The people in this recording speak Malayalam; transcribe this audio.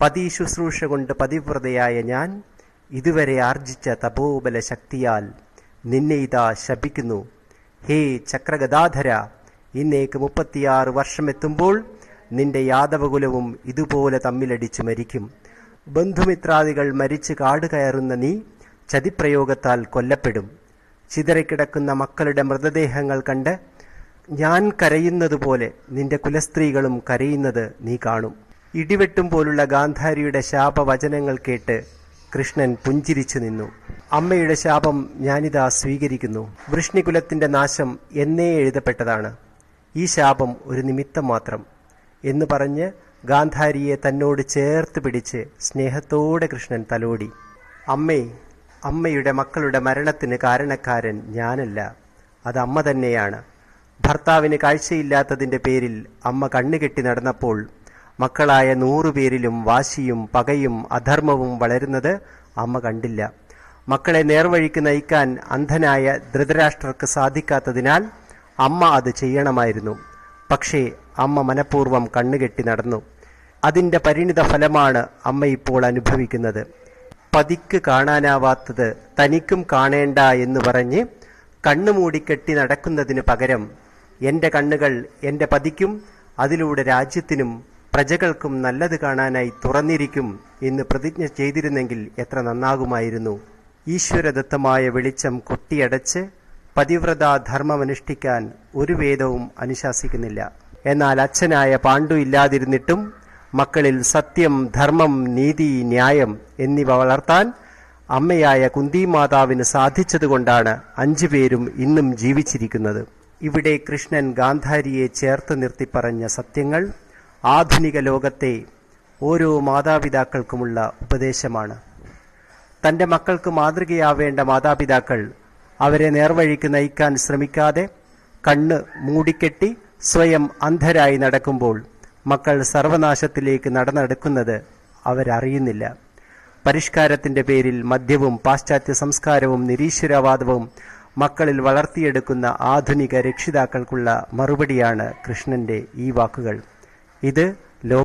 പതി ശുശ്രൂഷ കൊണ്ട് പതിവ്രതയായ ഞാൻ ഇതുവരെ ആർജിച്ച തപോബല ശക്തിയാൽ നിന്നെ ഇതാ ശപിക്കുന്നു. ഹേ ചക്രഗദാധര, ഇന്നേക്ക് 36 വർഷമെത്തുമ്പോൾ നിന്റെ യാദവകുലവും ഇതുപോലെ തമ്മിലടിച്ചു മരിക്കും. ബന്ധുമിത്രാദികൾ മരിച്ച് കാട് കയറുന്ന നീ ചതിപ്രയോഗത്താൽ കൊല്ലപ്പെടും. ചിതറിക്കിടക്കുന്ന മക്കളുടെ മൃതദേഹങ്ങൾ കണ്ട് ഞാൻ കരയുന്നതുപോലെ നിന്റെ കുലസ്ത്രീകളും കരയുന്നത് നീ കാണും. ഇടിവെട്ടും പോലുള്ള ഗാന്ധാരിയുടെ ശാപവചനങ്ങൾ കേട്ട് കൃഷ്ണൻ പുഞ്ചിരിച്ചു നിന്നു. അമ്മയുടെ ശാപം ഞാനിതാ സ്വീകരിക്കുന്നു. വൃഷ്ണികുലത്തിന്റെ നാശം എന്നേ എഴുതപ്പെട്ടതാണ്. ഈ ശാപം ഒരു നിമിത്തം മാത്രം എന്ന് പറഞ്ഞ് ഗാന്ധാരിയെ തന്നോട് ചേർത്ത് പിടിച്ച് സ്നേഹത്തോടെ കൃഷ്ണൻ തലോടി. അമ്മേ, അമ്മയുടെ മക്കളുടെ മരണത്തിന് കാരണക്കാരൻ ഞാനല്ല, അത് അമ്മ തന്നെയാണ്. ഭർത്താവിന് കാഴ്ചയില്ലാത്തതിൻ്റെ പേരിൽ അമ്മ കണ്ണുകെട്ടി നടന്നപ്പോൾ മക്കളായ 100 പേരിലും വാശിയും പകയും അധർമ്മവും വളരുന്നത് അമ്മ കണ്ടില്ല. മക്കളെ നേർവഴിക്ക് നയിക്കാൻ അന്ധനായ ധൃതരാഷ്ട്രർക്ക് സാധിക്കാത്തതിനാൽ അമ്മ അത് ചെയ്യണമായിരുന്നു. പക്ഷേ അമ്മ മനഃപൂർവ്വം കണ്ണുകെട്ടി നടന്നു. അതിൻ്റെ പരിണിത ഫലമാണ് അമ്മ ഇപ്പോൾ അനുഭവിക്കുന്നത്. പതിക്ക് കാണാനാവാത്തത് തനിക്കും കാണേണ്ട എന്ന് പറഞ്ഞ് കണ്ണുമൂടിക്കെട്ടി നടക്കുന്നതിന് പകരം എൻ്റെ കണ്ണുകൾ എൻ്റെ പതിക്കും അതിലൂടെ രാജ്യത്തിനും പ്രജകൾക്കും നല്ലത് കാണാനായി തുറന്നിരിക്കും എന്ന് പ്രതിജ്ഞ ചെയ്തിരുന്നെങ്കിൽ എത്ര നന്നാകുമായിരുന്നു. ഈശ്വരദത്തമായ വെളിച്ചം കൊട്ടിയടച്ച് പതിവ്രതാധർമ്മമനുഷ്ഠിക്കാൻ ഒരു വേദവും അനുശാസിക്കുന്നില്ല. എന്നാൽ അച്ഛനായ പാണ്ഡു ഇല്ലാതിരുന്നിട്ടും മക്കളിൽ സത്യം, ധർമ്മം, നീതി, ന്യായം എന്നിവ വളർത്താൻ അമ്മയായ കുന്തിമാതാവിന് സാധിച്ചതുകൊണ്ടാണ് 5 പേരും ഇന്നും ജീവിച്ചിരിക്കുന്നത്. ഇവിടെ കൃഷ്ണൻ ഗാന്ധാരിയെ ചേർത്ത് നിർത്തി പറഞ്ഞ സത്യങ്ങൾ ആധുനിക ലോകത്തെ ഓരോ മാതാപിതാക്കൾക്കുമുള്ള ഉപദേശമാണ്. തൻ്റെ മക്കൾക്ക് മാതൃകയാവേണ്ട മാതാപിതാക്കൾ അവരെ നേർവഴിക്ക് നയിക്കാൻ ശ്രമിക്കാതെ കണ്ണ് മൂടിക്കെട്ടി സ്വയം അന്ധരായി നടക്കുമ്പോൾ മക്കൾ സർവനാശത്തിലേക്ക് നടന്നെടുക്കുന്നത് അവരറിയുന്നില്ല. പരിഷ്കാരത്തിൻ്റെ പേരിൽ മദ്യവും പാശ്ചാത്യ സംസ്കാരവും നിരീശ്വരവാദവും മക്കളിൽ വളർത്തിയെടുക്കുന്ന ആധുനിക രക്ഷിതാക്കൾക്കുള്ള മറുപടിയാണ് കൃഷ്ണന്റെ ഈ വാക്കുകൾ. ഇത്